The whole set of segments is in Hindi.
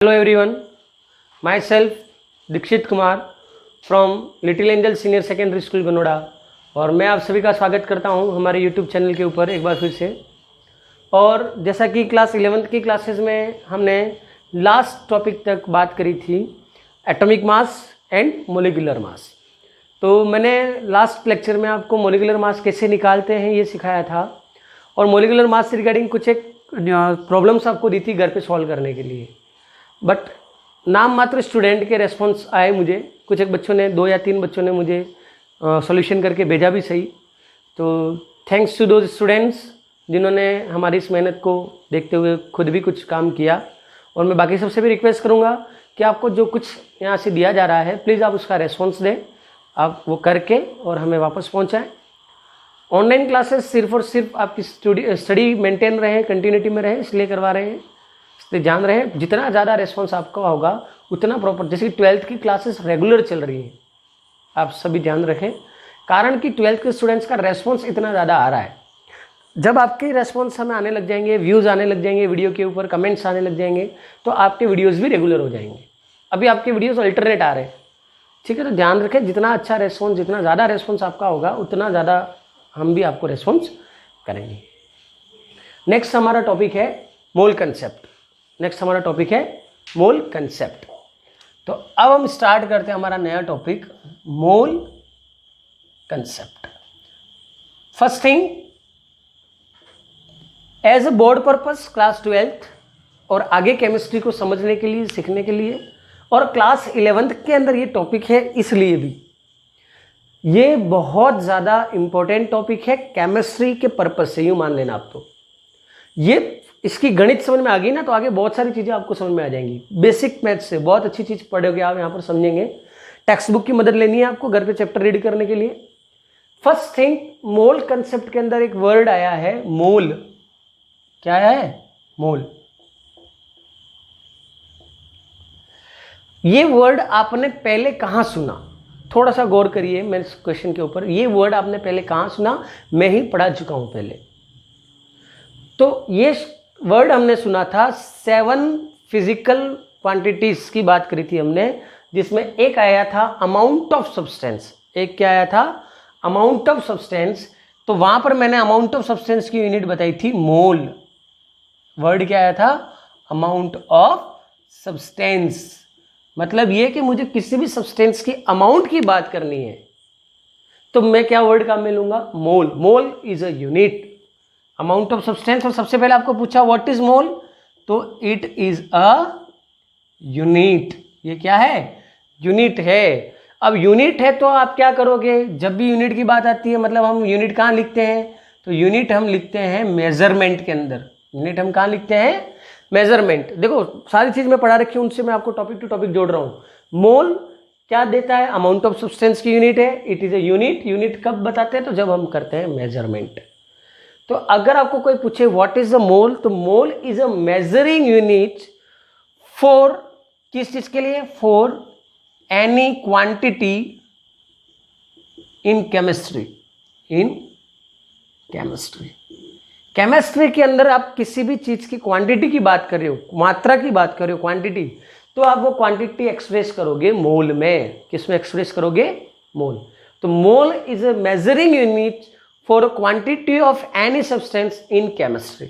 Hello everyone, myself Dikshit Kumar from Little Angel senior secondary school Banoda और मैं आप सभी का स्वागत करता हूं हमारे यूट्यूब चैनल के ऊपर एक बार फिर से। और जैसा कि क्लास 11th की क्लासेस में हमने लास्ट टॉपिक तक बात करी थी atomic mass and molecular mass, तो मैंने लास्ट लेक्चर में आपको मोलिकुलर मास कैसे निकालते हैं ये सिखाया था और मोलिकुलर मास से रिगार्डिंग कुछ एक प्रॉब्लम्स आपको दी थी घर पे सॉल्व करने के लिए। बट नाम मात्र स्टूडेंट के रेस्पॉन्स आए मुझे, कुछ एक बच्चों ने 2 या 3 बच्चों ने मुझे सॉल्यूशन करके भेजा भी सही। तो थैंक्स टू दोज स्टूडेंट्स जिन्होंने हमारी इस मेहनत को देखते हुए खुद भी कुछ काम किया। और मैं बाकी सबसे भी रिक्वेस्ट करूँगा कि आपको जो कुछ यहाँ से दिया जा रहा है प्लीज़ आप उसका रेस्पॉन्स दें, आप वो करके और हमें वापस पहुँचाएँ। ऑनलाइन क्लासेस सिर्फ और सिर्फ आपकी स्टडी मेंटेन रहे, कंटिन्यूटी में रहे, इसलिए करवा रहे हैं। इसलिए जान रहे हैं जितना ज़्यादा रेस्पॉन्स आपका होगा उतना प्रॉपर, जैसे कि 12th की क्लासेस रेगुलर चल रही है, आप सभी ध्यान रखें, कारण कि 12th के स्टूडेंट्स का रेस्पॉन्स इतना ज़्यादा आ रहा है। जब आपके रेस्पॉन्स हमें आने लग जाएंगे, व्यूज़ आने लग जाएंगे, वीडियो के ऊपर कमेंट्स आने लग जाएंगे, तो आपके वीडियोज़ भी रेगुलर हो जाएंगे। अभी आपके वीडियोज़ अल्टरनेट आ रहे हैं, ठीक है। तो ध्यान रखें, जितना अच्छा रेस्पॉन्स, जितना ज़्यादा रेस्पॉन्स आपका होगा उतना ज़्यादा हम भी आपको रेस्पॉन्स करेंगे। नेक्स्ट हमारा टॉपिक है मोल कंसेप्ट। मोल कंसेप्ट। तो अब हम स्टार्ट करते हैं हमारा नया topic mole concept. First thing, as a board purpose class 12th और आगे केमिस्ट्री को समझने के लिए, सीखने के लिए, और क्लास 11th के अंदर ये टॉपिक है, इसलिए भी ये बहुत ज़्यादा इंपॉर्टेंट टॉपिक है केमिस्ट्री के पर्पस से। यूँ मान लेना आप, तो ये इसकी गणित समझ में आ गई ना, तो आगे बहुत सारी चीज़ें आपको समझ में आ जाएंगी। बेसिक मैथ से बहुत अच्छी चीज़ पढ़ोगे आप, यहाँ पर समझेंगे। टेक्स्ट बुक की मदद लेनी है आपको घर पे चैप्टर रीड करने के लिए। फर्स्ट थिंग, मोल कंसेप्ट के अंदर एक वर्ड आया है मोल। क्या आया है? मोल। ये वर्ड आपने पहले कहाँ सुना? थोड़ा सा गौर करिए मेरे क्वेश्चन के ऊपर। ये वर्ड आपने पहले कहाँ सुना? मैं ही पढ़ा चुका हूँ पहले। तो ये वर्ड हमने सुना था 7 फिजिकल क्वांटिटीज की बात करी थी हमने, जिसमें एक आया था अमाउंट ऑफ सब्सटेंस। एक क्या आया था? Amount of substance. तो वहां पर मैंने अमाउंट ऑफ सब्सटेंस की यूनिट बताई थी मोल। वर्ड क्या आया था? Amount of substance. मतलब ये कि मुझे किसी भी सब्सटेंस की अमाउंट की बात करनी है तो मैं क्या वर्ड काम में लूंगा? Mole. Mole is a unit, amount of substance. और सबसे पहले आपको पूछा व्हाट इज मोल, तो इट इज अ यूनिट। ये क्या है? यूनिट है। अब यूनिट है तो आप क्या करोगे? जब भी यूनिट की बात आती है, मतलब हम यूनिट कहाँ लिखते हैं? तो यूनिट हम लिखते हैं मेजरमेंट के अंदर। यूनिट हम कहाँ लिखते हैं? मेजरमेंट। देखो सारी चीज मैं पढ़ा रखी हूँ, उनसे मैं आपको टॉपिक टू टॉपिक जोड़ रहा हूँ। मोल क्या देता है? अमाउंट ऑफ सब्सटेंस की यूनिट है, it is a unit. Unit कब बताते हैं? तो जब हम करते हैं मेजरमेंट। तो अगर आपको कोई पूछे व्हाट इज द मोल, तो mole is a measuring unit for, किस चीज के लिए? For any quantity in chemistry. In chemistry, chemistry के अंदर आप किसी भी चीज की क्वांटिटी की बात कर रहे हो, मात्रा की बात कर रहे हो, क्वांटिटी, तो आप वो क्वांटिटी एक्सप्रेस करोगे मोल में। किसमें एक्सप्रेस करोगे? मोल। तो mole is a measuring unit for quantity of any substance in chemistry.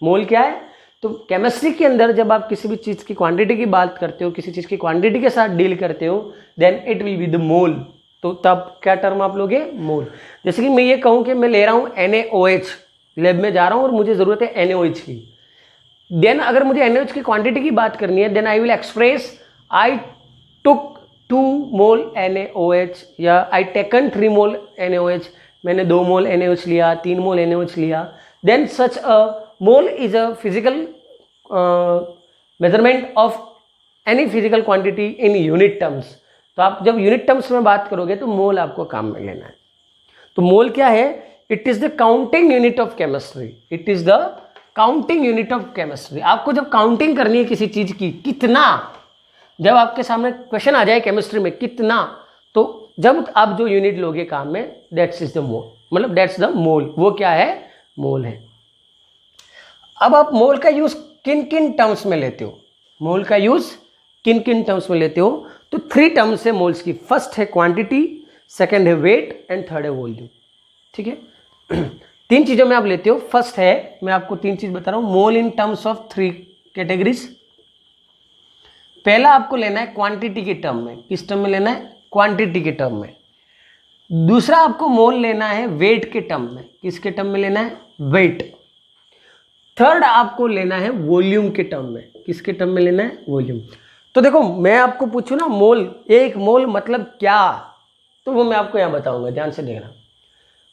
Mole क्या है? तो केमिस्ट्री के अंदर जब आप किसी भी चीज की क्वांटिटी की बात करते हो, किसी चीज की क्वांटिटी के साथ डील करते हो, then it will be the mole. तो तब क्या टर्म आप लोगे? मोल। जैसे कि मैं ये कहूं कि मैं ले रहा हूं NaOH, लैब में जा रहा हूं और मुझे जरूरत है NaOH की, देन अगर मुझे NaOH की क्वांटिटी की बात करनी है, then I will express I took 2 mole NaOH या आई टेकन 3 मोल NaOH। मैंने 2 मोल NaOH लिया, 3 मोल NaOH लिया, then such a mole is a physical measurement of any physical quantity in unit terms. तो आप जब यूनिट टर्म्स में बात करोगे तो मोल आपको काम में लेना है। तो मोल क्या है? It is the counting unit of chemistry. It is the counting unit of chemistry. आपको जब काउंटिंग करनी है किसी चीज की, कितना, जब आपके सामने क्वेश्चन आ जाए केमिस्ट्री में कितना, तो जब आप जो यूनिट लोगे काम में, दैट्स इज द मोल, मतलब दैट्स द मोल। वो क्या है? मोल है। अब आप मोल का यूज किन किन टर्म्स में लेते हो? मोल का यूज किन किन टर्म्स में लेते हो? तो 3 टर्म्स है मोल्स की। फर्स्ट है क्वांटिटी, सेकंड है वेट एंड थर्ड है वॉल्यूम। ठीक है, 3 चीजों में आप लेते हो। फर्स्ट है, मैं आपको 3 चीज बता रहा हूं, मोल इन टर्म्स ऑफ 3 कैटेगरीज। पहला आपको लेना है क्वांटिटी के टर्म में। किस टर्म में लेना है? क्वांटिटी के टर्म में। दूसरा आपको मोल लेना है वेट के टर्म में। किसके टर्म में लेना है? वेट। थर्ड आपको लेना है वॉल्यूम के टर्म में। किसके टर्म में लेना है? वॉल्यूम। तो देखो, मैं आपको पूछूं ना मोल, एक मोल मतलब क्या, तो वो मैं आपको यहां बताऊंगा, ध्यान से देखना।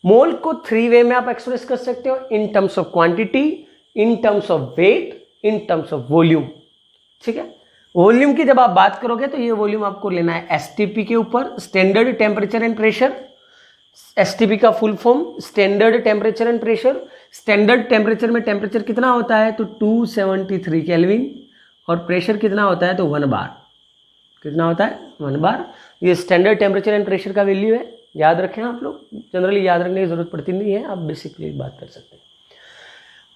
मोल को 3 वे में आप एक्सप्रेस कर सकते हो, in terms of quantity, in terms of weight, in terms of volume. ठीक है, वॉल्यूम की जब आप बात करोगे तो ये वॉल्यूम आपको लेना है एसटीपी के ऊपर, standard temperature and pressure. STP का full form standard temperature and pressure. Standard temperature में टेम्परेचर कितना होता है? तो 273 केल्विन, और प्रेशर कितना होता है? तो 1 बार। कितना होता है? 1 बार। ये स्टैंडर्ड टेम्परेचर एंड प्रेशर का वैल्यू है, याद रखें आप लोग। जनरली याद रखने की जरूरत पड़ती नहीं है, आप बेसिकली बात कर सकते हैं।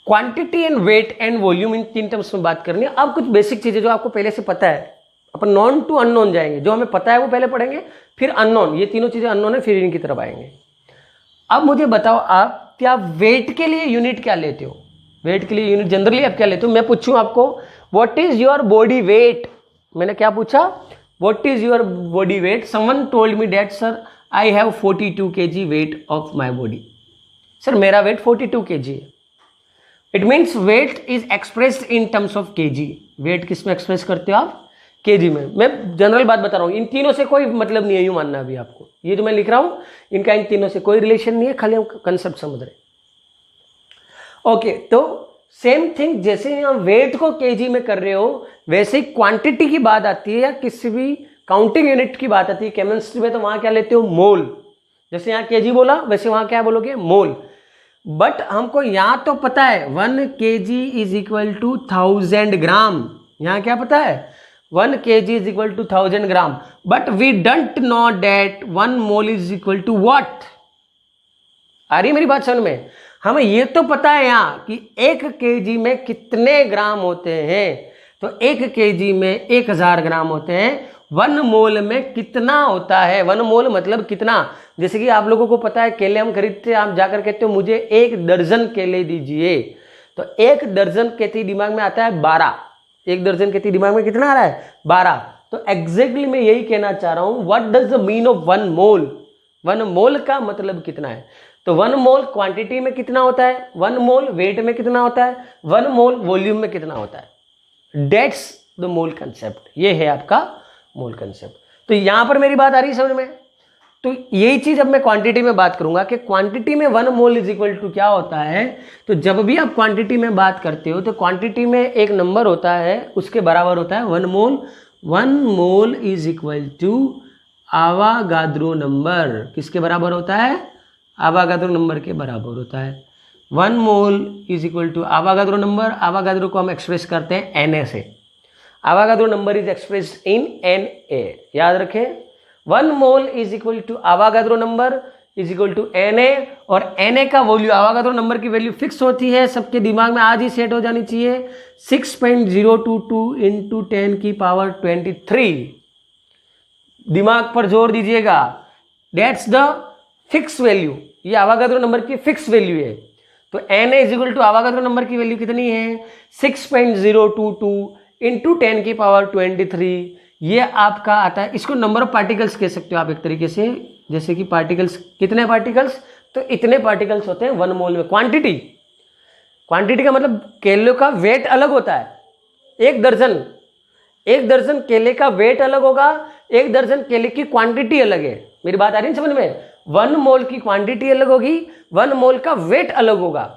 Quantity and weight and volume, इन 3 टर्म्स में बात करनी है। अब कुछ बेसिक चीजें जो आपको पहले से पता है, अपन नॉन टू अननोन जाएंगे। जो हमें पता है वो पहले पढ़ेंगे, फिर अननोन। ये तीनों चीजें अननोन है, फिर इनकी तरफ आएंगे। अब मुझे बताओ आप, क्या वेट के लिए यूनिट क्या लेते हो? वेट के लिए यूनिट जनरली आप क्या लेते हो? मैं पूछूं आपको, what is your body weight? मैंने क्या पूछा? What is your body weight? Someone told me that sir I have 42 kg weight of my body. Sir मेरा वेट 42 kg है। It means weight is expressed in terms of kg। Weight किस में एक्सप्रेस करते हो आप? kg में। मैं जनरल बात बता रहा हूं, इन तीनों से कोई मतलब नहीं है, यूं मानना अभी आपको। ये जो मैं लिख रहा हूं, इनका इन तीनों से कोई रिलेशन नहीं है, खाली हम कंसेप्ट समझ रहे हैं। ओके, तो सेम थिंग, जैसे हम वेट को kg में कर रहे हो, वैसे ही क्वांटिटी की बात आती है या किसी भी काउंटिंग यूनिट की बात आती है केमिस्ट्री में, तो वहां क्या लेते हो? मोल। जैसे यहाँ kg बोला, वैसे वहां क्या बोलोगे? मोल। बट हमको यहां तो पता है 1 kg is equal to 1000 gram. यहां क्या पता है? 1 kg is equal to 1000 gram. But we don't know that 1 mole is equal to what. आ रही मेरी बात समझ में? हमें ये तो पता है यहाँ कि 1 kg में कितने ग्राम होते हैं, तो 1 kg में 1000 ग्राम होते हैं। 1 मोल में कितना होता है? 1 मोल मतलब कितना? जैसे कि आप लोगों को पता है, केले हम खरीदते हैं, आप जाकर कहते हो मुझे 1 दर्जन केले दीजिए, तो 1 दर्जन कहते दिमाग में आता है 12। 1 दर्जन कहते दिमाग में कितना आ रहा है? 12। तो एग्जैक्टली मैं यही कहना चाह रहा हूं, what does the mean of 1 mole? 1 मोल का मतलब कितना है? तो 1 मोल क्वांटिटी में कितना होता है? 1 मोल वेट में कितना होता है? 1 मोल वॉल्यूम में कितना होता है? That's the mole concept. ये है आपका मोल कंसेप्ट। तो यहां पर मेरी बात आ रही है समझ में? तो यही चीज अब मैं क्वांटिटी में बात करूंगा कि क्वांटिटी में 1 मोल इज इक्वल टू क्या होता है। तो जब भी आप क्वांटिटी में बात करते हो, तो क्वांटिटी में एक नंबर होता है, उसके बराबर होता है 1 mole. 1 mole is equal to Avogadro number. किसके बराबर होता है? आवागाद्रो नंबर के बराबर होता है। 1 मोल is equal to Avogadro number. Avogadro को हम एक्सप्रेस करते हैं Na से। Avogadro number is expressed in Na। याद रखें, 1 मोल is equal to Avogadro number is equal to Na, और Na का वैल्यू, आवागाद्रो नंबर की वैल्यू फिक्स होती है, सबके दिमाग में आज ही सेट हो जानी चाहिए, 6.022 इंटू 10 की पावर 23। दिमाग पर जोर दीजिएगा, दैट्स द फिक्स वैल्यू। ये आवागाद्रो नंबर की फिक्स वैल्यू है। तो Na is equal to Avogadro number की वैल्यू कितनी है? 6.022 इंटू 10 की पावर 23। ये आपका आता है, इसको नंबर ऑफ पार्टिकल्स कह सकते हो आप एक तरीके से। जैसे कि पार्टिकल्स, कितने पार्टिकल्स? तो इतने पार्टिकल्स होते हैं 1 मोल में। क्वांटिटी, क्वांटिटी का मतलब केले का वेट अलग होता है। 1 दर्जन केले का वेट अलग होगा, 1 दर्जन केले की क्वांटिटी अलग है। मेरी बात आ रही है समझ में? 1 मोल की क्वांटिटी अलग होगी, 1 मोल का वेट अलग होगा।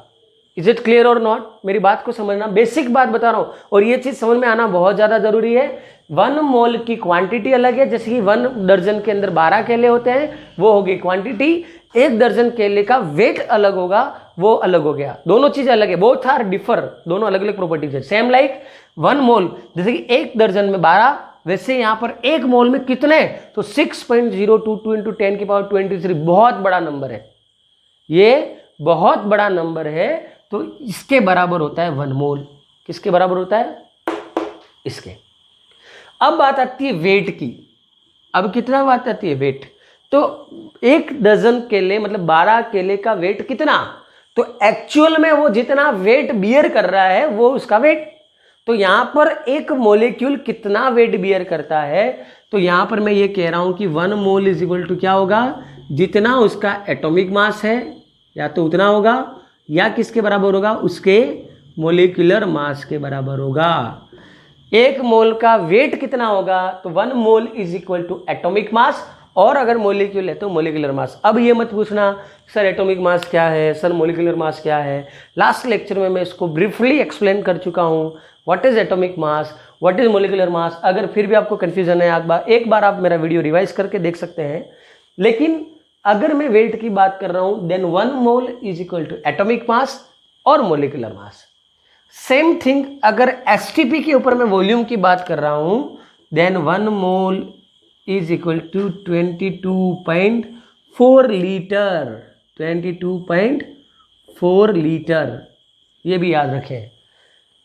इज इट क्लियर और नॉट? मेरी बात को समझना, बेसिक बात बता रहा हूं, और ये चीज समझ में आना बहुत ज्यादा जरूरी है। 1 मोल की क्वांटिटी अलग है, जैसे कि 1 दर्जन के अंदर 12 केले होते हैं, वो होगी क्वांटिटी। 1 दर्जन केले का वेट अलग होगा, वो अलग हो गया। दोनों चीज अलग है, बोथ आर डिफर, दोनों अलग अलग प्रॉपर्टीज है। सेम लाइक 1 मोल, जैसे कि 1 दर्जन में 12, वैसे यहां पर 1 मोल में कितने? तो 6.022 इंटू 10 की पावर 23। बहुत बड़ा नंबर है, ये बहुत बड़ा नंबर है। तो इसके बराबर होता है 1 मोल। किसके बराबर होता है? इसके। अब बात आती है वेट की। अब कितना बात आती है वेट, तो 1 डजन केले मतलब 12 केले का वेट कितना, तो एक्चुअल में वो जितना वेट बियर कर रहा है वो उसका वेट। तो यहां पर एक मोलिक्यूल कितना वेट बियर करता है, तो यहां पर मैं ये कह रहा हूं कि 1 मोल इज इक्वल टू क्या होगा, जितना उसका एटॉमिक मास है या तो उतना होगा या किसके बराबर होगा, उसके मोलिकुलर मास के बराबर होगा। 1 मोल का वेट कितना होगा, तो 1 मोल is equal to atomic mass, और अगर मोलिक्यूल है तो मोलिकुलर मास। अब ये मत पूछना सर एटॉमिक मास क्या है, सर मोलिकुलर मास क्या है। लास्ट लेक्चर में मैं इसको ब्रीफली एक्सप्लेन कर चुका हूँ, what is atomic mass, what is molecular mass. अगर फिर भी आपको कंफ्यूजन है एक बार आप मेरा वीडियो रिवाइज करके देख सकते हैं। लेकिन अगर मैं वेट की बात कर रहा हूं then 1 mole is equal to atomic mass और मोलिकुलर मास। सेम थिंग अगर एसटीपी के ऊपर मैं वॉल्यूम की बात कर रहा हूं then 1 mole is equal to 22.4 litre, 22.4 litre, ये भी याद रखें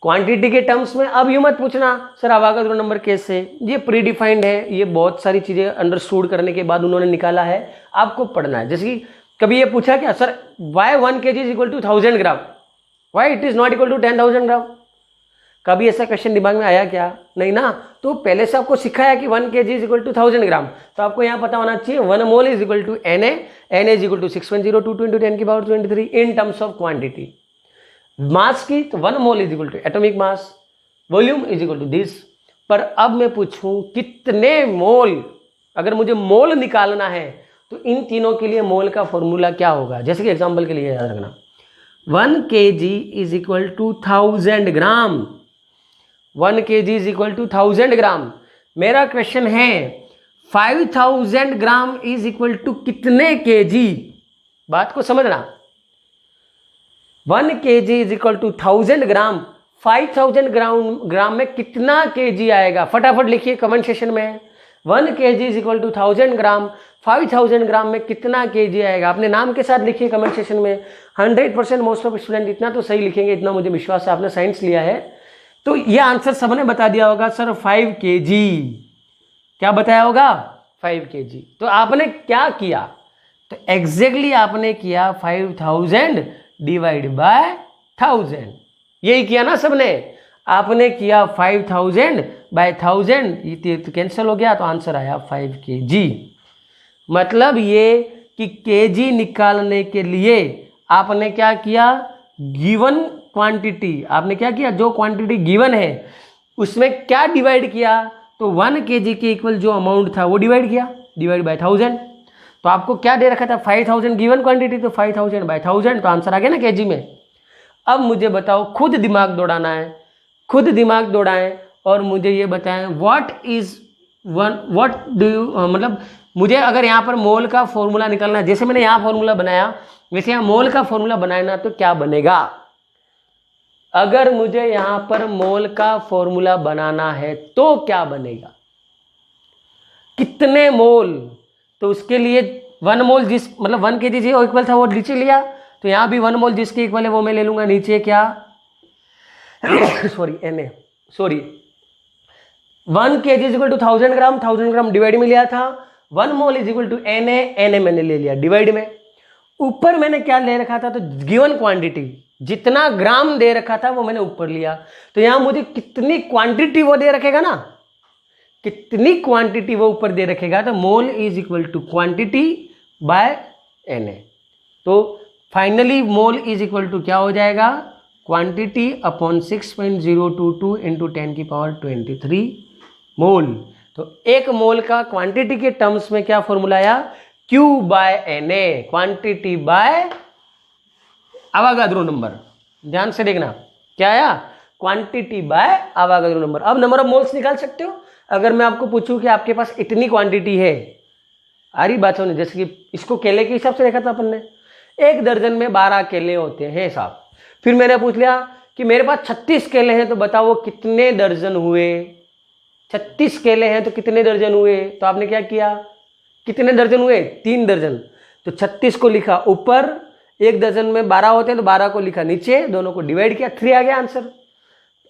क्वांटिटी के टर्म्स में। अब यूं मत पूछना सर अवागाद्रो नंबर कैसे, ये प्री डिफाइंड है, ये बहुत सारी चीजें अंडरस्टूड करने के बाद उन्होंने निकाला है, आपको पढ़ना है। जैसे कि कभी ये पूछा क्या sir why 1 kg is equal to 1000 gram, why it is not equal to 10,000 gram, कभी ऐसा क्वेश्चन दिमाग में आया क्या, नहीं ना। तो पहले से आपको सिखाया कि 1 kg is equal to 1000 gram, तो आपको यहाँ पता होना चाहिए 1 मोल is equal to Na, Na is equal to 6.02 into 10 की power 23 in terms of quantity. Mass की तो 1 मोल is equal to atomic mass, volume is equal to this. पर अब मैं पूछूं कितने मोल, अगर मुझे मोल निकालना है तो इन तीनों के लिए मोल का फॉर्मूला क्या होगा। जैसे कि एग्जांपल के लिए याद रखना 1 kg is equal to 1000 gram, 1 kg is equal to 1000 gram. मेरा क्वेश्चन है 5000 ग्राम इज इक्वल टू कितने kg, बात को समझना। 1 kg is equal to 1000 gram, 5000 gram में कितना kg आएगा, फटाफट लिखिए कमेंट सेशन में। 1 kg is equal to 1000 gram, 5000 gram में कितना kg आएगा, अपने नाम के साथ लिखिए कमेंट सेशन में। 100% मोस्ट ऑफ स्टूडेंट इतना तो सही लिखेंगे, इतना मुझे विश्वास है, आपने साइंस लिया है तो ये आंसर सबने बता दिया होगा सर 5 kg। क्या बताया होगा 5 kg। तो आपने क्या किया, तो एग्जैक्टली आपने किया 5000 डिवाइड बाय 1000, यही किया ना सबने। आपने किया 5000 बाय 1000, ये तो कैंसिल हो गया, तो आंसर आया 5 kg। मतलब ये कि kg निकालने के लिए आपने क्या किया, गिवन क्वांटिटी, आपने क्या किया, जो क्वांटिटी गिवन है उसमें क्या डिवाइड किया, तो 1 kg के इक्वल जो अमाउंट था वो डिवाइड किया, डिवाइड बाय 1000। तो आपको क्या दे रखा था 5000 गिवन क्वांटिटी, तो 5000 बाय 1000, तो आंसर आ गया ना kg में। अब मुझे बताओ, खुद दिमाग दौड़ाना है, खुद दिमाग दौड़ाएं और मुझे ये बताएं व्हाट डू यू, मतलब मुझे अगर यहाँ पर मोल का फॉर्मूला निकालना है, जैसे मैंने यहाँ फॉर्मूला बनाया वैसे यहाँ मोल का फॉर्मूला बनाना, तो क्या बनेगा। अगर मुझे यहाँ पर मोल का फॉर्मूला बनाना है तो क्या बनेगा, कितने मोल, तो उसके लिए 1 मोल जिस मतलब 1 kg जो इक्वल था वो नीचे लिया, तो यहाँ भी 1 मोल जिसके इक्वल है वो मैं ले लूंगा नीचे क्या sorry 1 kg is equal to 1000 gram, 1000 gram divide में लिया था, 1 मोल इज इक्वल टू Na मैंने ले लिया डिवाइड में। ऊपर मैंने क्या ले रखा था, तो गिवन क्वांटिटी, जितना ग्राम दे रखा था वो मैंने ऊपर लिया, तो यहां मुझे कितनी क्वांटिटी वो दे रखेगा ना, कितनी क्वांटिटी वो ऊपर दे रखेगा, तो mole is equal to quantity by Na। तो finally mole is equal to क्या हो जाएगा, क्वांटिटी अपॉन 6.022 इंटू 10 की पावर 23 मोल। तो 1 मोल का क्वांटिटी के टर्म्स में क्या फॉर्मूला आया, Q by Na, quantity by Avogadro number. ध्यान से देखना क्या आया, क्वांटिटी बाय अवागाद्रो नंबर। अब नंबर ऑफ मोल्स निकाल सकते हो। अगर मैं आपको पूछूं कि आपके पास इतनी क्वांटिटी है, आ रही बात होने, जैसे कि इसको केले के हिसाब से देखा था अपन ने, 1 दर्जन में 12 केले होते हैं साहब। फिर मैंने पूछ लिया कि मेरे पास 36 केले हैं, तो बताओ वो कितने दर्जन हुए, 36 केले हैं तो कितने दर्जन हुए, तो आपने क्या किया, कितने दर्जन हुए, 3 दर्जन। तो 36 को लिखा ऊपर, 1 दर्जन में 12 होते हैं तो 12 को लिखा नीचे, दोनों को डिवाइड किया, 3 आ गया आंसर।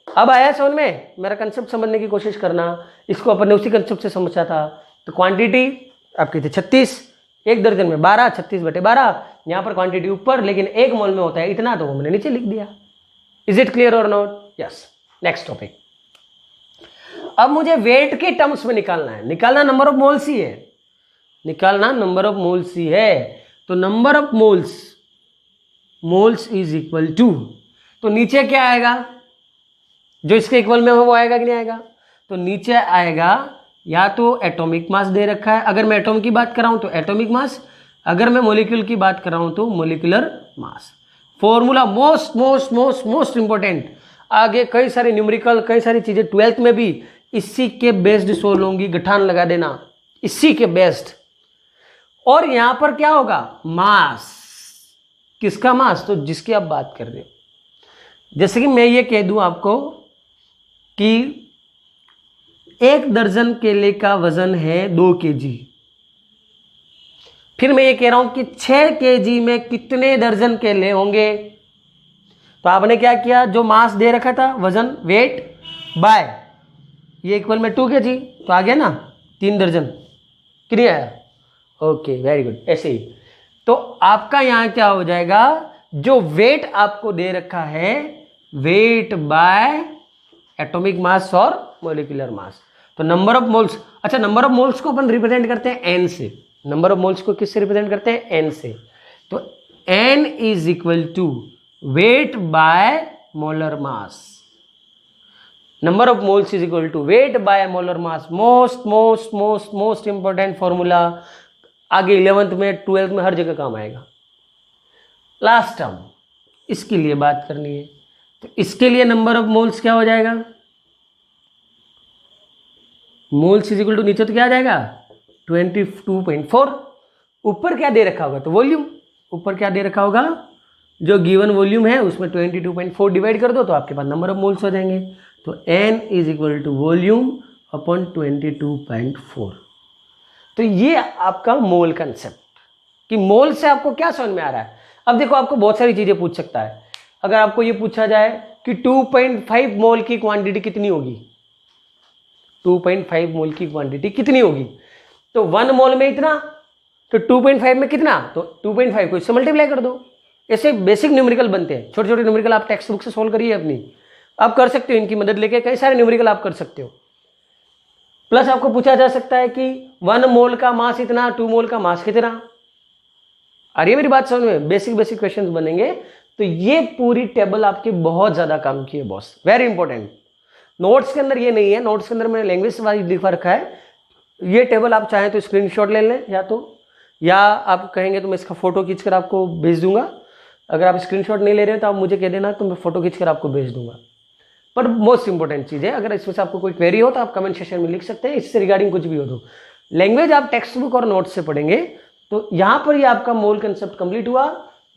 अब आया समझ में, मेरा कंसेप्ट समझने की कोशिश करना। इसको अपन ने उसी कंसेप्ट से समझा था। तो क्वांटिटी आपकी थी 36, एक दर्जन में 12, 36/12। यहाँ पर क्वांटिटी ऊपर, लेकिन एक मोल में होता है इतना, तो हमने नीचे लिख दिया। इज इट क्लियर और नॉट? यस। Next topic. अब मुझे वेट के टर्म्स में निकालना है। निकालना नंबर ऑफ मोल्स ही है, निकालना नंबर ऑफ मोल्स ही है। तो number of moles is equal to, तो नीचे क्या आएगा? जो इसके इक्वल में हो वो आएगा कि नहीं आएगा? तो नीचे आएगा या तो एटॉमिक मास दे रखा है, अगर मैं एटॉम की बात कर रहा हूं तो एटॉमिक मास, अगर मैं मॉलिक्यूल की बात कर रहा हूं तो molecular mass. Formula most most most most important. आगे कई सारे न्यूमेरिकल, कई सारी चीजें 12th में भी इसी के बेस्ड सोल्व होंगी, गठान लगा देना इसी के बेस्ड। और यहां पर क्या होगा? मास। किसका मास? तो जिसकी आप बात कर रहे हो। जैसे कि मैं ये कह दूं आपको कि 1 दर्जन केले का वजन है 2 kg। फिर मैं ये कह रहा हूं कि 6 kg में कितने दर्जन केले होंगे? तो आपने क्या किया, जो मास दे रखा था वजन वेट बाय ये इक्वल में 2 kg, तो आ गया ना 3 दर्जन। कितनी आया? Okay very good. ऐसे ही तो आपका यहां क्या हो जाएगा, जो वेट आपको दे रखा है वेट बाय एटॉमिक मास और मॉलिक्यूलर मास। तो नंबर ऑफ मोल्स, अच्छा नंबर ऑफ मोल्स को अपन रिप्रेजेंट करते हैं एन से। नंबर ऑफ मोल्स को किससे रिप्रेजेंट करते हैं? एन से। तो N is equal to weight by molar mass. Number of moles is equal to weight by molar mass. Most most most most important formula, आगे 11th में 12th में हर जगह काम आएगा। लास्ट टर्म इसके लिए बात करनी है, तो इसके लिए नंबर ऑफ मोल्स क्या हो जाएगा? मोल्स इज इक्वल टू, नीचे तो क्या आ जाएगा 22.4। ऊपर क्या दे रखा होगा? तो वॉल्यूम। ऊपर क्या दे रखा होगा? जो गिवन वॉल्यूम है उसमें 22.4 डिवाइड कर दो तो आपके पास नंबर ऑफ मोल्स हो जाएंगे। तो n is equal to volume upon 22.4। तो ये आपका मोल कंसेप्ट, कि मोल से आपको क्या समझ में आ रहा है। अब देखो आपको बहुत सारी चीजें पूछ सकता है। अगर आपको ये पूछा जाए कि 2.5 मोल की क्वांटिटी कितनी होगी, 2.5 मोल की क्वांटिटी कितनी होगी, तो 1 मोल में इतना, तो 2.5 में कितना, तो 2.5 को इससे मल्टीप्लाई कर दो। ऐसे बेसिक न्यूमेरिकल बनते हैं, छोटे छोटे न्यूमेरिकल आप टेक्स्ट बुक से सोल्व करिए अपनी, आप कर सकते हो, इनकी मदद लेके कई सारे न्यूमेरिकल आप कर सकते हो। प्लस आपको पूछा जा सकता है कि 1 मोल का मास इतना, 2 मोल का मास कितना। आ रही है मेरी बात समझ में? बेसिक बेसिक क्वेश्चंस बनेंगे। तो ये पूरी टेबल आपकी बहुत ज्यादा काम की है बॉस, वेरी इंपॉर्टेंट। नोट्स के अंदर ये नहीं है, नोट्स के अंदर मैंने लैंग्वेज वाइज लिखा रखा है। ये टेबल आप चाहें तो स्क्रीनशॉट ले लें, या आप कहेंगे तो मैं इसका फोटो खींचकर आपको भेज दूंगा। अगर आप स्क्रीनशॉट नहीं ले रहे हो तो आप मुझे कह देना, तो मैं फोटो खींचकर आपको भेज दूंगा। पर मोस्ट इंपॉर्टेंट चीज है, अगर इसमें से आपको कोई क्वेरी हो तो आप कमेंट सेक्शन में लिख सकते हैं, इससे रिगार्डिंग कुछ भी हो तो। लैंग्वेज आप टेक्स्ट बुक और नोट्स से पढ़ेंगे। तो यहां पर ये आपका मोल कंसेप्ट कंप्लीट हुआ।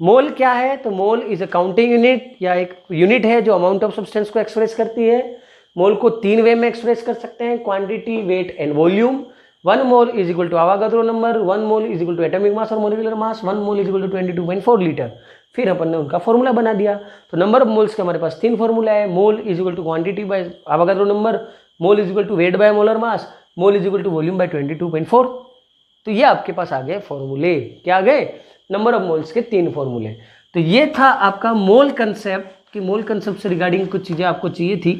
मोल क्या है? तो mole is a counting unit, या एक यूनिट है जो अमाउंट ऑफ सब्सटेंस को एक्सप्रेस करती है। मोल को 3 वे में एक्सप्रेस कर सकते हैं, quantity, weight and volume. 1 mole is equal to Avogadro number, 1 mole is equal to atomic mass और molecular mass, 1 mole is equal to 22.4 litre. फिर अपन ने उनका फॉर्मूला बना दिया। तो नंबर ऑफ मोल्स के हमारे पास 3 फॉर्मूला है। Mole is equal to quantity by Avogadro number, mole is equal to weight by molar mass, mole is equal to volume by 22.4। तो ये आपके पास आ गए फॉर्मूले। क्या आ गए? नंबर ऑफ मोल्स के 3 फॉर्मूले। तो ये था आपका मोल कंसेप्ट, कि मोल कंसेप्ट से रिगार्डिंग कुछ चीजें आपको चाहिए थी,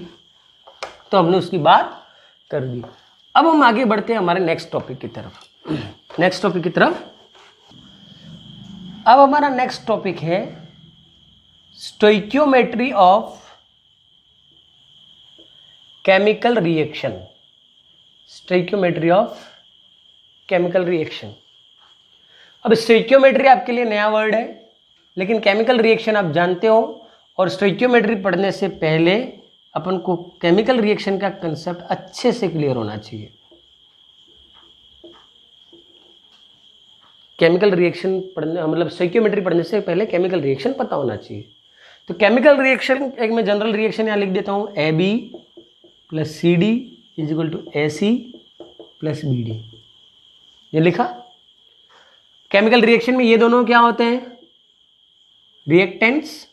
तो हमने उसकी बात कर दी। अब हम आगे बढ़ते हैं हमारे नेक्स्ट टॉपिक की तरफ। अब हमारा नेक्स्ट टॉपिक है stoichiometry of chemical reaction. Stoichiometry of chemical reaction. अब स्टोइकियोमेट्री आपके लिए नया वर्ड है, लेकिन केमिकल रिएक्शन आप जानते हो। और स्टोइकियोमेट्री पढ़ने से पहले अपन को केमिकल रिएक्शन का कंसेप्ट अच्छे से क्लियर होना चाहिए। केमिकल रिएक्शन पढ़ने, मतलब स्टोइकियोमेट्री पढ़ने से पहले केमिकल रिएक्शन पता होना चाहिए। तो केमिकल रिएक्शन, एक मैं जनरल रिएक्शन यहाँ लिख देता हूँ, AB plus CD is equal to AC plus BD। ये लिखा। केमिकल रिएक्शन में ये दोनों क्या होते हैं? रिएक्टेंट्स।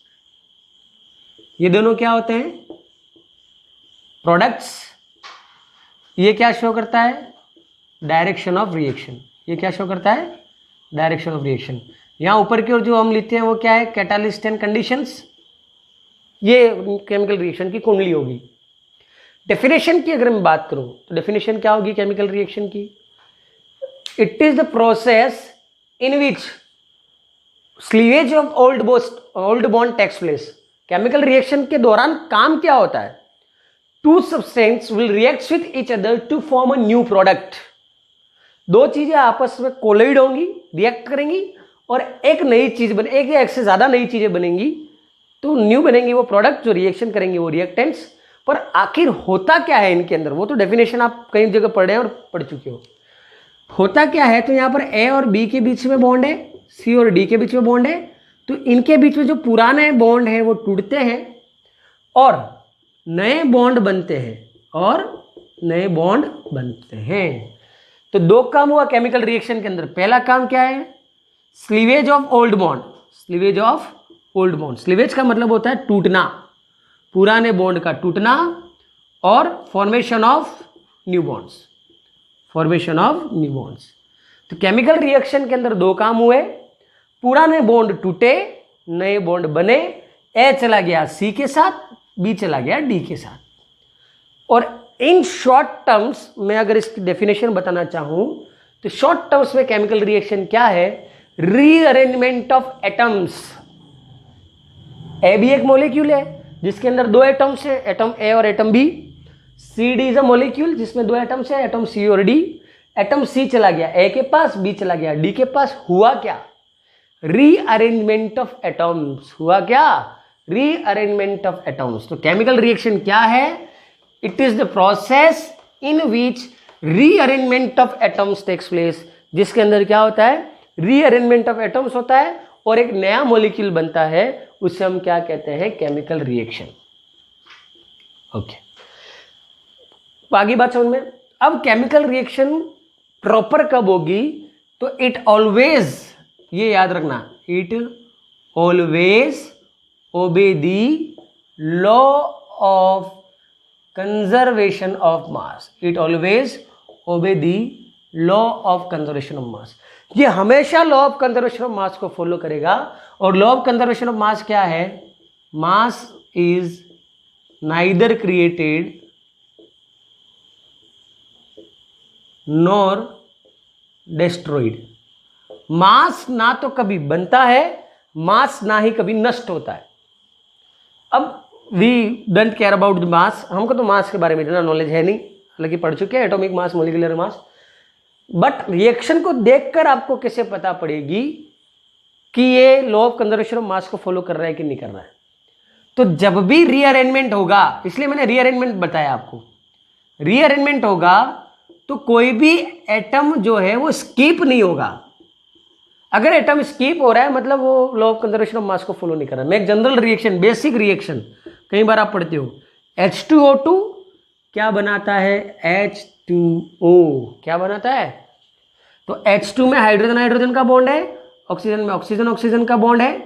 ये दोनों क्या होते हैं? प्रोडक्ट्स, ये क्या शो करता है, डायरेक्शन ऑफ रिएक्शन, ये क्या शो करता है, डायरेक्शन ऑफ रिएक्शन। यहाँ ऊपर की ओर जो हम लिखते हैं वो क्या है, कैटालिस्ट एंड कंडीशंस, ये केमिकल रिएक्शन की कुंडली होगी। डेफिनेशन की अगर मैं बात करूं तो डेफिनेशन क्या होगी केमिकल रिएक्शन की, it is the process in which cleavage of old bond takes place. Chemical reaction के दौरान काम क्या होता है, two substance will react with each other to form a new product. दो चीजें आपस में कोलाइड होंगी, रिएक्ट करेंगी और एक नई चीज बने, एक या एक से ज्यादा नई चीजें बनेंगी तो न्यू बनेंगी वो प्रोडक्ट, जो रिएक्शन करेंगे वो रिएक्टेंट्स। पर आखिर होता क्या है इनके अंदर, वो तो डेफिनेशन आप कई जगह पढ़ रहे हैं और पढ़ चुके हो। होता क्या है, तो यहाँ पर ए और बी के बीच में बॉन्ड है, सी और डी के बीच में बॉन्ड है, तो इनके बीच में जो पुराने बॉन्ड है वो टूटते हैं और नए बॉन्ड बनते हैं, और नए बॉन्ड बनते हैं। तो दो काम हुआ केमिकल रिएक्शन के अंदर। पहला काम क्या है, cleavage of old bond, cleavage of old bond, cleavage का मतलब होता है टूटना, पुराने बॉन्ड का टूटना, और formation of new bonds, formation of new bonds. तो केमिकल रिएक्शन के अंदर दो काम हुए, पुराने बॉन्ड टूटे, नए बॉन्ड बने, ए चला गया सी के साथ, बी चला गया डी के साथ। और इन शॉर्ट टर्म्स में अगर इसकी डेफिनेशन बताना चाहूं तो शॉर्ट टर्म्स में केमिकल रिएक्शन क्या है, रीअरेंजमेंट ऑफ एटम्स। ए भी एक मॉलिक्यूल है जिसके अंदर दो एटम्स है, एटम ए और atom B. C D is a molecule जिसमें दो एटम्स है, एटम सी और डी। एटम सी चला गया ए के पास, बी चला गया डी के पास, हुआ क्या, रीअरेंजमेंट ऑफ एटम्स। हुआ क्या, रीअरेंजमेंट ऑफ एटम्स। तो केमिकल रिएक्शन क्या है, it is the process in which rearrangement of atoms takes place, जिसके अंदर क्या होता है, रीअरेंजमेंट ऑफ एटम्स होता है और एक नया मॉलिक्यूल बनता है, उसे हम क्या कहते हैं, केमिकल रिएक्शन। ओके, आगे बात समझ में। अब केमिकल रिएक्शन प्रॉपर कब होगी, तो इट ऑलवेज, ये याद रखना, it always obey the law of conservation of mass, it always obey the law of conservation of mass. ये हमेशा law of conservation of mass को फॉलो करेगा। और law of conservation of mass क्या है, mass is neither created nor destroyed. Mass ना तो कभी बनता है, मास ना ही कभी नष्ट होता है। अब we don't care about the mass, हमको तो मास के बारे में इतना नॉलेज है नहीं, हालांकि पढ़ चुके हैं atomic mass, molecular mass. But reaction को देखकर आपको कैसे पता पड़ेगी कि ये law of conservation of mass को फॉलो कर रहा है कि नहीं कर रहा है। तो जब भी रीअरेंजमेंट होगा, इसलिए मैंने रीअरेंजमेंट बताया आपको, रीअरेंजमेंट होगा तो कोई भी एटम जो है वो स्कीप नहीं होगा। अगर एटम स्कीप हो रहा है मतलब वो law of conservation of mass को फॉलो नहीं कर रहा है। मैं एक जनरल रिएक्शन, बेसिक रिएक्शन, कई बार आप पढ़ते हो, H2O2 क्या बनाता है, H2O क्या बनाता है, तो H2 में हाइड्रोजन हाइड्रोजन का बॉन्ड है, ऑक्सीजन में ऑक्सीजन ऑक्सीजन का बॉन्ड है,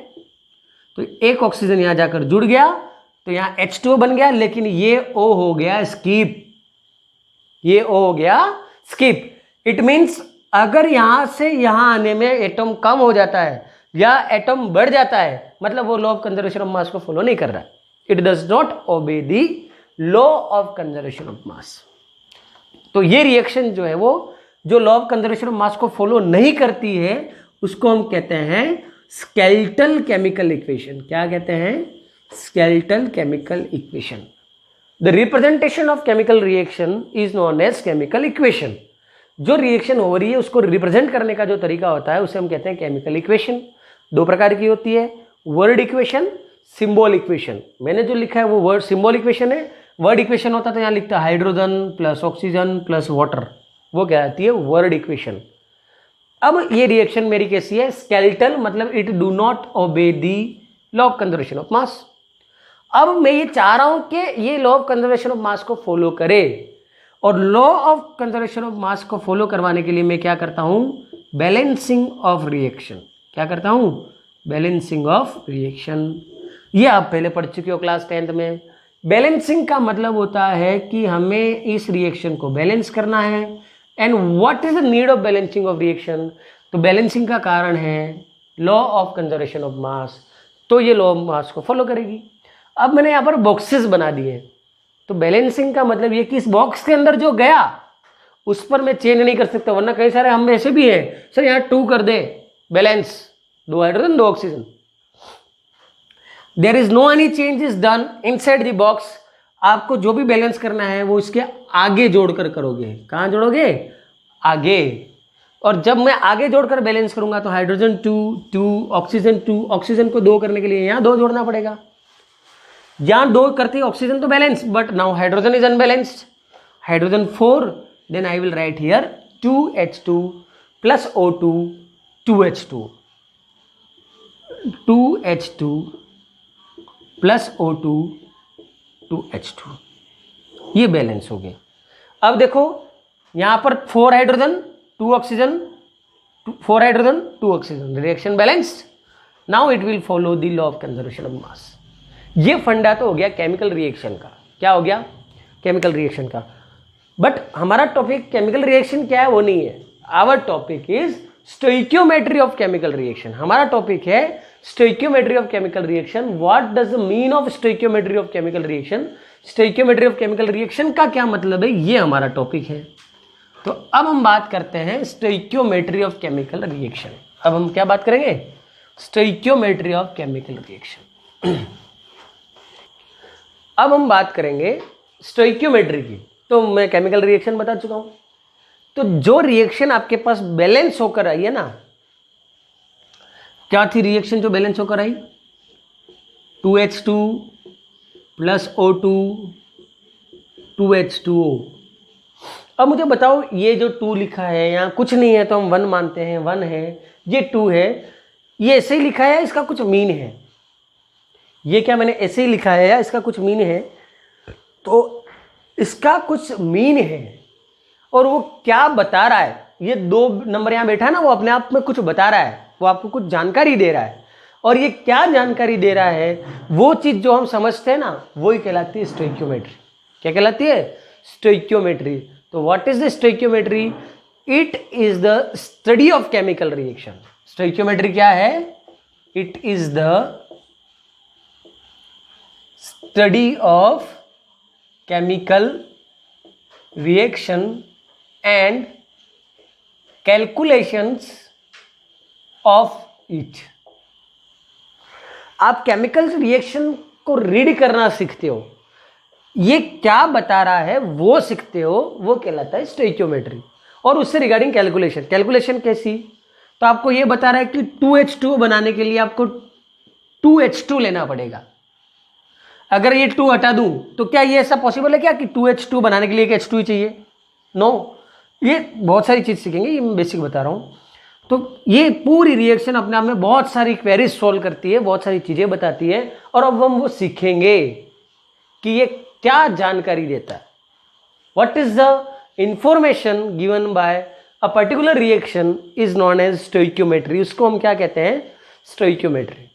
तो एक ऑक्सीजन यहां जाकर जुड़ गया तो यहां H2O बन गया, लेकिन ये O हो गया स्कीप, ये O हो गया स्कीप। इट मीन्स अगर यहां से यहां आने में एटम कम हो जाता है या एटम बढ़ जाता है, मतलब वो law of conservation of mass को फॉलो नहीं कर रहा है। It does not obey the law of conservation of मास। तो ये रिएक्शन जो है वो जो law of conservation of mass को फॉलो नहीं करती है उसको हम कहते हैं स्केलेटल केमिकल इक्वेशन। क्या कहते हैं, skeletal chemical equation. The representation of chemical reaction is known as chemical equation. जो रिएक्शन हो रही है उसको रिप्रेजेंट करने का जो तरीका होता है उसे हम कहते हैं केमिकल इक्वेशन। दो प्रकार की होती है, वर्ड इक्वेशन, सिंबल इक्वेशन। मैंने जो लिखा है वो वर्ड सिंबल इक्वेशन है। वर्ड इक्वेशन होता तो यहाँ लिखता है hydrogen plus oxygen plus water, वो क्या आती है, वर्ड इक्वेशन। अब ये रिएक्शन मेरी कैसी है, स्केलेटल, मतलब it do not obey the law of conservation of मास। अब मैं ये चाह रहा हूं कि ये law of conservation of mass को फॉलो करे, और law of conservation of mass को फॉलो करवाने के लिए मैं क्या करता हूं, बैलेंसिंग ऑफ रिएक्शन। क्या करता हूं, बैलेंसिंग ऑफ रिएक्शन। ये आप पहले पढ़ चुके हो क्लास 10th में बैलेंसिंग का मतलब होता है कि हमें इस रिएक्शन को बैलेंस करना है। And what is the need of balancing of reaction? तो बैलेंसिंग का कारण है लॉ ऑफ कंजर्वेशन ऑफ मास, तो ये लॉ ऑफ मास को फॉलो करेगी। अब मैंने यहाँ पर बॉक्सेस बना दिए, तो बैलेंसिंग का मतलब ये कि इस बॉक्स के अंदर जो गया उस पर मैं चेंज नहीं कर सकता, वरना कई सारे हम ऐसे भी है, सर यहाँ 2 कर दे, balance, 2 hydrogen 2 oxygen. There is no any change is done inside the box. आपको जो भी बैलेंस करना है वो इसके आगे जोड़कर करोगे। कहाँ जोड़ोगे? आगे। और जब मैं आगे जोड़कर बैलेंस करूंगा तो हाइड्रोजन 2 2 ऑक्सीजन 2, ऑक्सीजन को 2 करने के लिए यहाँ 2 जोड़ना पड़ेगा। यहाँ 2 करते ही ऑक्सीजन तो balance, but now hydrogen is unbalanced, hydrogen 4, then I will write here 2H2 plus O2 2H2 2H2 plus O2 2H2, ये बैलेंस हो गया। अब देखो यहां पर 4 hydrogen 2 oxygen, 4 hydrogen 2 oxygen, reaction balanced. Now it will follow the law of conservation of mass. ये फंडा तो हो गया केमिकल रिएक्शन का। क्या हो गया? केमिकल रिएक्शन का। बट हमारा टॉपिक केमिकल रिएक्शन क्या है वो नहीं है। Our topic is stoichiometry of chemical reaction. हमारा टॉपिक है stoichiometry of chemical reaction. What does the mean of stoichiometry of chemical reaction? Stoichiometry of chemical reaction का क्या मतलब है, ये हमारा टॉपिक है। तो अब हम बात करते हैं स्टोइकियोमेट्री ऑफ केमिकल रिएक्शन। अब हम क्या बात करेंगे? Stoichiometry of chemical reaction. अब हम बात करेंगे स्टोइकियोमेट्री की। तो मैं केमिकल रिएक्शन बता चुका हूं। तो जो रिएक्शन आपके पास बैलेंस होकर आई है ना, क्या थी रिएक्शन जो बैलेंस होकर आई? 2H2 plus O2 2H2O। अब मुझे बताओ ये जो 2 लिखा है यहाँ कुछ नहीं है तो हम 1 मानते हैं, 1 है, ये 2 है, ये ऐसे ही लिखा है, इसका कुछ मीन है? ये क्या मैंने ऐसे ही लिखा है या इसका कुछ मीन है? तो इसका कुछ मीन है। और वो क्या बता रहा है? ये 2 नंबर यहाँ बैठा है ना, वो अपने आप में कुछ बता रहा है, वो आपको कुछ जानकारी दे रहा है। और ये क्या जानकारी दे रहा है? वो चीज जो हम समझते हैं ना, वही कहलाती है स्टोइकियोमेट्री। क्या कहलाती है? स्टोइकियोमेट्री। तो what is the stoichiometry? It is the study of chemical reaction. Stoichiometry क्या है? It is the study of chemical reaction and calculations of it. आप केमिकल रिएक्शन को रीड करना सीखते हो, ये क्या बता रहा है वो सीखते हो, वो कहलाता है स्टोइकियोमेट्री। और उससे रिगार्डिंग कैलकुलेशन। कैलकुलेशन कैसी? तो आपको ये बता रहा है कि 2H2 बनाने के लिए आपको 2H2 लेना पड़ेगा। अगर ये 2 हटा दूं तो क्या ये ऐसा पॉसिबल है क्या कि 2H2 बनाने के लिए एक H2 ही चाहिए? नो। ये बहुत सारी चीज सीखेंगे, ये मैं बेसिक बता रहा हूं। तो ये पूरी रिएक्शन अपने आप में बहुत सारी क्वेरीज सॉल्व करती है, बहुत सारी चीजें बताती है। और अब हम वो सीखेंगे कि ये क्या जानकारी देता है। What is the information given by a particular reaction is known as stoichiometry. उसको हम क्या कहते हैं? स्टोइकियोमेट्री।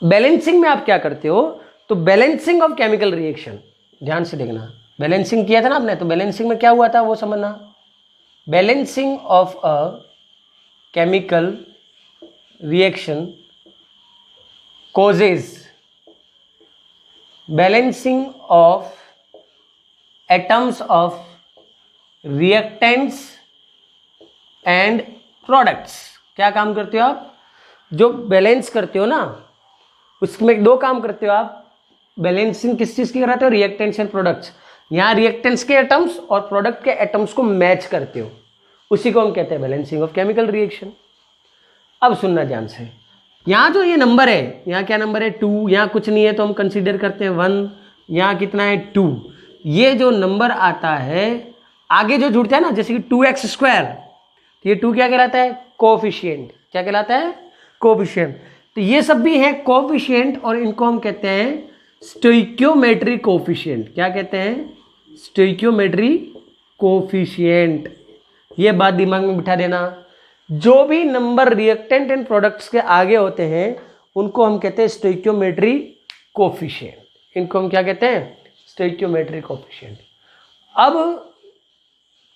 बैलेंसिंग में आप क्या करते हो? तो बैलेंसिंग ऑफ केमिकल रिएक्शन, ध्यान से देखना। बैलेंसिंग किया था ना आपने, तो बैलेंसिंग में क्या हुआ था वो समझना। Balancing of a chemical reaction causes balancing of atoms of reactants and products। क्या काम करते हो आप? जो बैलेंस करते हो ना, उसमें 2 काम करते हो आप। बैलेंसिंग किस चीज की कराते हो? Reactants and products. यहाँ रिएक्टेंट्स के एटम्स और प्रोडक्ट के एटम्स को मैच करते हो, उसी को हम कहते हैं बैलेंसिंग ऑफ केमिकल रिएक्शन। अब सुनना ध्यान से, यहाँ जो ये नंबर है, यहाँ क्या नंबर है? 2। यहाँ कुछ नहीं है तो हम कंसीडर करते हैं 1। यहाँ कितना है? 2। ये जो नंबर आता है आगे जो जुड़ता है ना, जैसे कि 2x², तो ये 2 क्या कहलाता है? कोएफिशिएंट। क्या कहलाता है? कोएफिशिएंट। तो ये सब भी है कोएफिशिएंट, और इनको हम कहते हैं स्टोइकियोमेट्री कोएफिशिएंट। क्या कहते हैं? Stoichiometry coefficient. ये बात दिमाग में बिठा देना। जो भी नंबर रिएक्टेंट एंड प्रोडक्ट्स के आगे होते हैं उनको हम कहते हैं स्टोइकियोमेट्री कोएफिशिएंट। इनको हम क्या कहते हैं, स्टोइकियोमेट्रिक कोएफिशिएंट। अब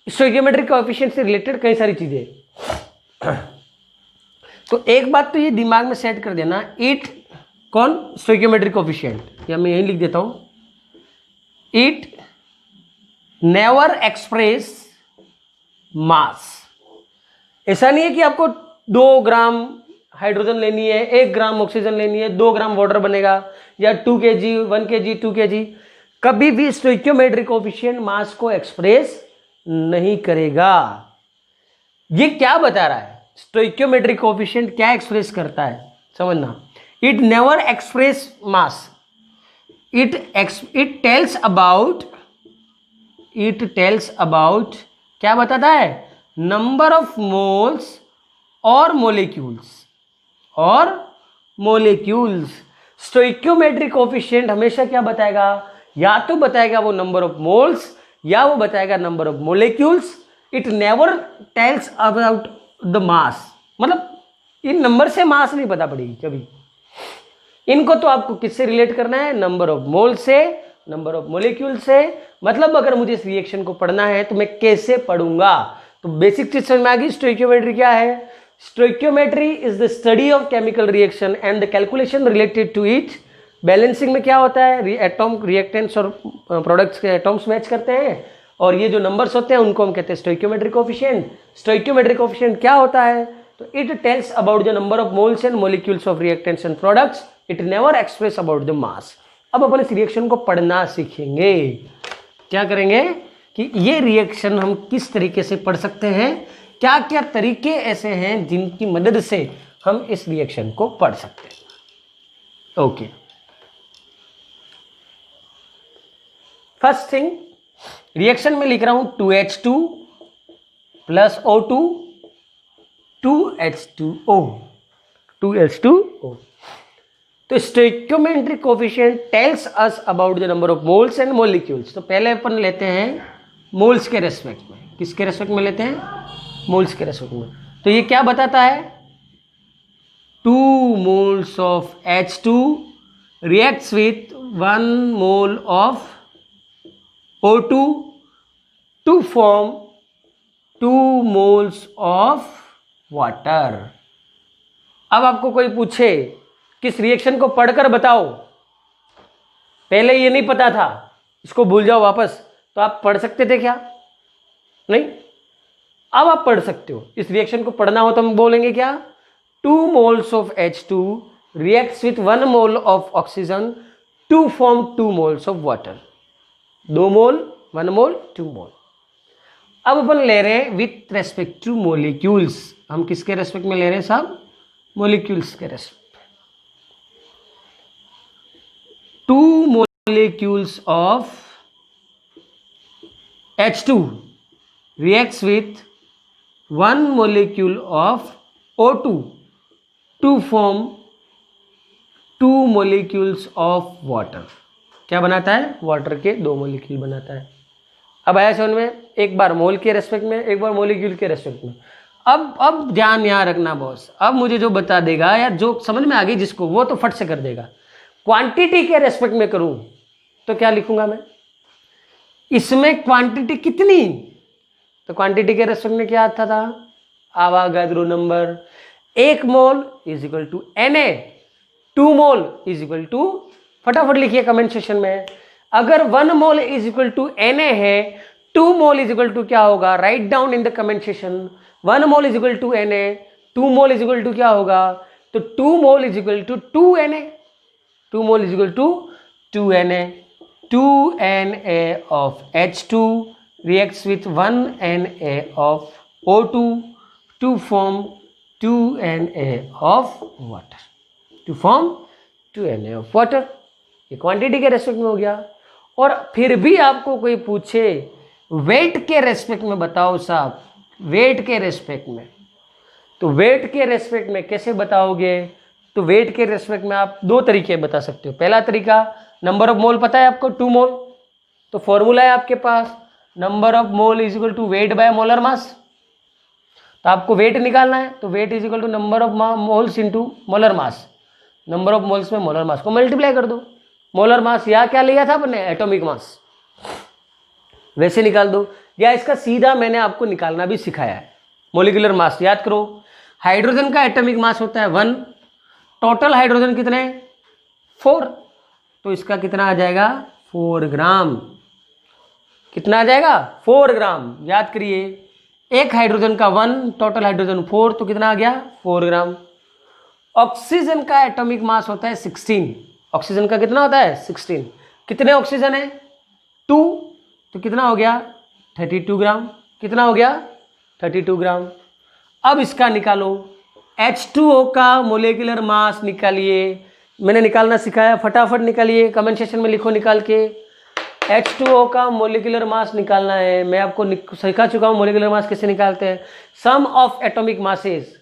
स्टोइकियोमेट्रिक कोएफिशिएंट से रिलेटेड कई सारी चीजें। तो एक बात तो ये दिमाग में सेट कर देना, इट कौन, स्टोइकियोमेट्रिक कोएफिशिएंट, या मैं यही लिख देता हूं, इट नेवर एक्सप्रेस मास। ऐसा नहीं है कि आपको 2 ग्राम हाइड्रोजन लेनी है, 1 ग्राम ऑक्सीजन लेनी है, 2 ग्राम वाटर बनेगा, या 2 kg, 1 kg, 2 kg। कभी भी स्टोइकियोमेट्रिक कोएफिशिएंट मास को एक्सप्रेस नहीं करेगा। ये क्या बता रहा है, स्टोइकियोमेट्रिक कोएफिशिएंट क्या एक्सप्रेस करता है, समझना। It never express mass, it tells about क्या बताता है, नंबर ऑफ मोल्स और मोलिक्यूल्स। स्टोइकियोमेट्रिक कोएफिशिएंट हमेशा क्या बताएगा, या तो बताएगा वो नंबर ऑफ मोल्स या वो बताएगा number of molecules. It never tells about the मास, मतलब इन नंबर से मास नहीं पता पड़ेगी कभी। इनको तो आपको किससे रिलेट करना है, नंबर ऑफ मोल से, नंबर ऑफ मोलिक्यूल से। मतलब अगर मुझे इस रिएक्शन को पढ़ना है तो मैं कैसे पढ़ूंगा, तो बेसिक चीज समझ में आ गई। स्टोइकियोमेट्री क्या है, stoichiometry is the study of chemical reaction and the calculation related to it. Balancing में क्या होता है, एटॉम रिएक्टेंट्स और प्रोडक्ट्स के एटॉम्स मैच करते हैं, और ये जो नंबर्स होते हैं उनको हम कहते हैं स्टोइकियोमेट्रिक कोएफिशिएंट। स्टोइकियोमेट्रिक कोएफिशिएंट क्या होता है, तो it tells about the number of moles and molecules of reactants and products, it never express about the मास। अब अपन इस रिएक्शन को पढ़ना सीखेंगे। क्या करेंगे कि ये रिएक्शन हम किस तरीके से पढ़ सकते हैं, क्या क्या तरीके ऐसे हैं जिनकी मदद से हम इस रिएक्शन को पढ़ सकते हैं। ओके, फर्स्ट थिंग, रिएक्शन में लिख रहा हूं 2H2 plus O2 2H2O 2H2O। तो stoichiometric coefficient tells us about the number of moles and molecules. तो पहले अपन लेते हैं मोल्स के रेस्पेक्ट में, किसके रेस्पेक्ट में लेते हैं, मोल्स के रेस्पेक्ट में। तो ये क्या बताता है, 2 moles of H2 reacts with 1 mole of O2 to form 2 moles of water। अब आपको कोई पूछे किस रिएक्शन को पढ़कर बताओ, पहले ये नहीं पता था, इसको भूल जाओ वापस, तो आप पढ़ सकते थे क्या, नहीं। अब आप पढ़ सकते हो। इस रिएक्शन को पढ़ना हो तो हम बोलेंगे क्या, 2 moles of H2 reacts with 1 mole of oxygen to form 2 moles of water। 2 मोल, 1 मोल, 2 मोल। अब अपन ले रहे हैं विथ रेस्पेक्ट टू मोलिक्यूल्स। हम किसके रेस्पेक्ट में ले रहे हैं साहब, मोलिक्यूल्स के respect. 2 molecules of H2 reacts with 1 molecule of O2 to form 2 molecules of water। क्या बनाता है, वाटर के 2 मोलिक्यूल बनाता है। अब आया समझ में, एक बार मोल के रेस्पेक्ट में, एक बार मोलिक्यूल के रेस्पेक्ट में। अब ध्यान यहाँ रखना बॉस, अब मुझे जो बता देगा या जो समझ में आ गई जिसको, वो तो फट से कर देगा। क्वांटिटी के रेस्पेक्ट में करूं तो क्या लिखूंगा मैं, इसमें क्वांटिटी कितनी, तो क्वांटिटी के रेस्पेक्ट में क्या आता था, Avogadro number. 1 mole is equal to Na, 2 mole is equal to, फटाफट लिखिए कमेंट सेक्शन में, अगर 1 मोल इज इक्वल टू Na है, 2 मोल इज इक्वल टू क्या होगा, write down in the comment section. 1 mole is equal to Na, 2 mole is equal to क्या होगा, तो 2 mole is equal to 2 Na, 2 mole is equal to 2 Na। 2 Na of H2 reacts with 1 Na of O2 to form 2 Na of water, to form 2 Na of water। ये क्वांटिटी के रेस्पेक्ट में हो गया। और फिर भी आपको कोई पूछे वेट के रेस्पेक्ट में बताओ साहब, वेट के रेस्पेक्ट में, तो वेट के रेस्पेक्ट में कैसे बताओगे, तो वेट के रेस्पेक्ट में आप 2 तरीके बता सकते हो। पहला तरीका, नंबर ऑफ मोल पता है आपको 2 मोल, तो फॉर्मूला है आपके पास, number of mole is equal to weight by molar mass. तो आपको वेट निकालना है, तो weight is equal to number of moles into molar mass. Number of moles में मोलर मास को मल्टीप्लाई कर दो, मोलर मास, या क्या लिया था अपने एटॉमिक मास, वैसे निकाल दो। या इसका सीधा मैंने आपको निकालना भी सिखाया है, मोलिकुलर मास याद करो। हाइड्रोजन का एटॉमिक मास होता है 1, टोटल हाइड्रोजन कितने 4, तो इसका कितना आ जाएगा 4 ग्राम। कितना आ जाएगा 4 ग्राम, याद करिए। एक हाइड्रोजन का 1, टोटल हाइड्रोजन 4, तो कितना आ गया 4 ग्राम। ऑक्सीजन का एटॉमिक मास होता है 16, ऑक्सीजन का कितना होता है 16। कितने ऑक्सीजन है 2, तो कितना हो गया 32 ग्राम। कितना हो गया 32 ग्राम। अब इसका निकालो, H2O का मोलिकुलर मास निकालिए, मैंने निकालना सिखाया, फटाफट निकालिए, कमेंट सेक्शन में लिखो निकाल के। H2O का मोलिकुलर मास निकालना है, मैं आपको सिखा चुका हूँ मोलिकुलर मास कैसे निकालते हैं। सम ऑफ एटॉमिक मासेस,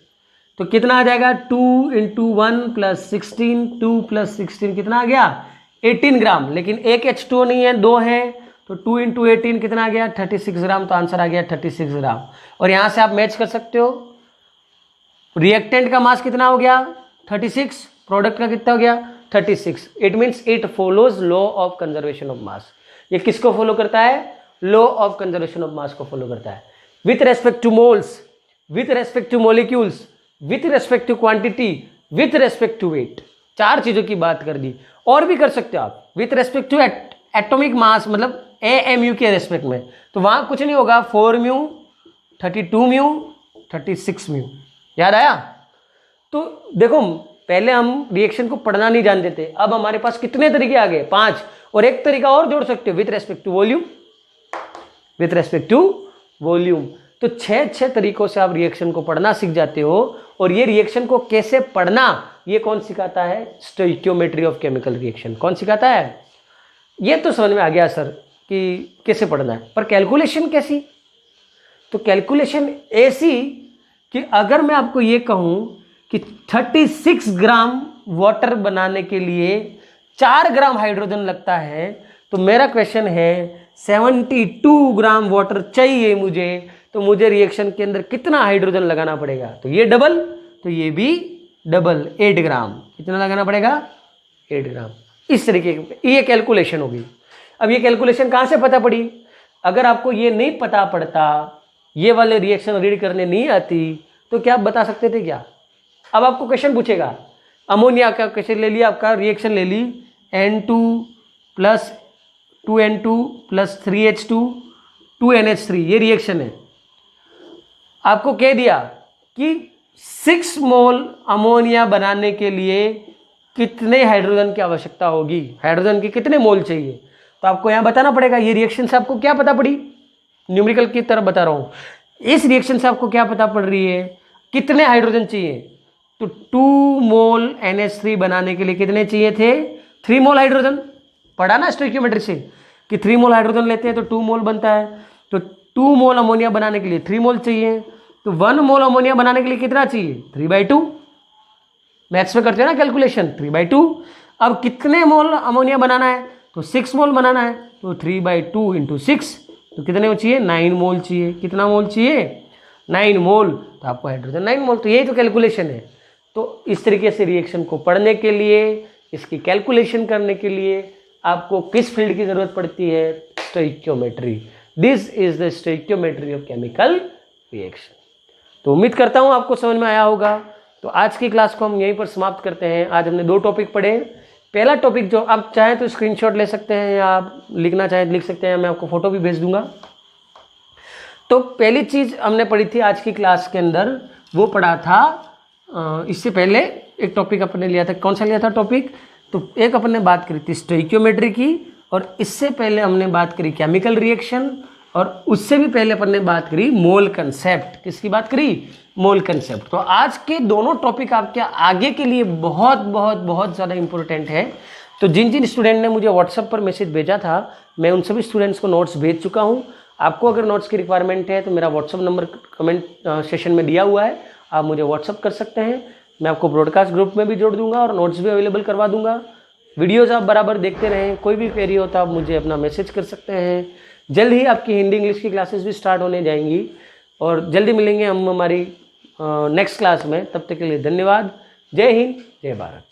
तो कितना आ जाएगा 2 × 1 + 16, 2 + 16 कितना आ गया 18 ग्राम। लेकिन एक H2O नहीं है, 2 है, तो 2 × 18 कितना आ गया 36 ग्राम, तो आंसर आ गया 36 ग्राम। और यहाँ से आप मैच कर सकते हो, रिएक्टेंट का मास कितना हो गया 36, प्रोडक्ट का कितना हो गया 36। It means it follows law of conservation of mass. ये किसको फॉलो करता है, law of conservation of mass को फॉलो करता है। With respect to moles, with respect to molecules, with respect to quantity, with respect to weight, 4 चीजों की बात कर दी। और भी कर सकते हो आप, with respect to atomic mass, मतलब AMU के रेस्पेक्ट में, तो वहां कुछ नहीं होगा 4 म्यू, 32 म्यू, 36 म्यू। याद आया। तो देखो पहले हम रिएक्शन को पढ़ना नहीं जानते थे, अब हमारे पास कितने तरीके आ गए 5, और एक तरीका और जोड़ सकते हो with respect to volume, with respect to volume. तो 6 तरीकों से आप रिएक्शन को पढ़ना सीख जाते हो। और ये रिएक्शन को कैसे पढ़ना, ये कौन सिखाता है, स्टोइकियोमेट्री ऑफ केमिकल रिएक्शन। कौन सिखाता है, ये तो समझ में आ गया सर कि कैसे पढ़ना है, पर कैलकुलेशन कैसी। तो कैलकुलेशन ऐसी कि अगर मैं आपको ये कहूं कि 36 ग्राम वाटर बनाने के लिए 4 ग्राम हाइड्रोजन लगता है, तो मेरा क्वेश्चन है 72 ग्राम वाटर चाहिए मुझे, तो मुझे रिएक्शन के अंदर कितना हाइड्रोजन लगाना पड़ेगा। तो ये डबल, तो ये भी डबल, 8 ग्राम। कितना लगाना पड़ेगा 8 ग्राम। इस तरीके की ये कैलकुलेशन होगी। अब ये कैलकुलेशन कहाँ से पता पड़ी, अगर आपको ये नहीं पता पड़ता, ये वाले रिएक्शन रीड करने नहीं आती, तो क्या आप बता सकते थे क्या। अब आपको क्वेश्चन पूछेगा, अमोनिया का क्वेश्चन ले लिया, आपका रिएक्शन ले ली, N2 + 2N2 + 3H2 2NH3, ये रिएक्शन है। आपको कह दिया कि 6 मोल अमोनिया बनाने के लिए कितने हाइड्रोजन की आवश्यकता होगी, हाइड्रोजन के कितने मोल चाहिए, तो आपको यहाँ बताना पड़ेगा। ये रिएक्शन से आपको क्या पता पड़ी, न्यूमेरिकल की तरफ बता रहा हूँ। इस रिएक्शन से आपको क्या पता पड़ रही है, कितने हाइड्रोजन चाहिए, तो 2 मोल NH3 बनाने के लिए कितने चाहिए थे 3 मोल हाइड्रोजन। पढ़ा ना स्टोइकियोमेट्री से कि 3 मोल हाइड्रोजन लेते हैं तो 2 मोल बनता है, तो 2 मोल अमोनिया बनाने के लिए 3 मोल चाहिए, तो 1 मोल अमोनिया बनाने के लिए कितना चाहिए 3/2। मैथ्स में करते हैं ना कैलकुलेशन 3/2। अब कितने मोल अमोनिया बनाना है, तो 6 मोल बनाना है, तो 3/2 × 6, तो कितने चाहिए 9 मोल चाहिए। कितना मोल चाहिए 9 मोल, तो आपको हाइड्रोजन 9 मोल। तो यही तो कैलकुलेशन है। तो इस तरीके से रिएक्शन को पढ़ने के लिए, इसकी कैलकुलेशन करने के लिए आपको किस फील्ड की जरूरत पड़ती है, stoichiometry. This is the stoichiometry of chemical reaction. तो उम्मीद करता हूँ आपको समझ में आया होगा। तो आज की क्लास को हम यहीं पर समाप्त करते हैं। आज हमने 2 टॉपिक पढ़े। पहला टॉपिक जो आप चाहें तो स्क्रीनशॉट ले सकते हैं, या आप लिखना चाहें लिख सकते हैं, मैं आपको फोटो भी भेज दूंगा। तो पहली चीज हमने पढ़ी थी आज की क्लास के अंदर, वो पढ़ा था इससे पहले एक टॉपिक अपन ने लिया था। कौन सा लिया था टॉपिक, तो एक अपन ने बात करी थी स्टोइकियोमेट्री की, और इससे पहले हमने बात करी केमिकल रिएक्शन, और उससे भी पहले अपन ने बात करी मोल कंसेप्ट। किसकी बात करी, मोल कंसेप्ट। तो आज के दोनों टॉपिक आपके आगे के लिए बहुत बहुत बहुत ज़्यादा इंपॉर्टेंट है। तो जिन जिन स्टूडेंट ने मुझे व्हाट्सएप पर मैसेज भेजा था, मैं उन सभी स्टूडेंट्स को नोट्स भेज चुका हूँ। आपको अगर नोट्स की रिक्वायरमेंट है तो मेरा व्हाट्सएप नंबर कमेंट सेशन में दिया हुआ है, आप मुझे व्हाट्सएप कर सकते हैं। मैं आपको ब्रॉडकास्ट ग्रुप में भी जोड़ दूंगा और नोट्स भी अवेलेबल करवा दूंगा। वीडियोज़ आप बराबर देखते रहें। कोई भी क्वेरी हो तो आप मुझे अपना मैसेज कर सकते हैं। जल्द ही आपकी हिंदी इंग्लिश की क्लासेस भी स्टार्ट होने जाएंगी, और जल्दी मिलेंगे हम हमारी नेक्स्ट क्लास में। तब तक के लिए धन्यवाद। जय हिंद, जय भारत।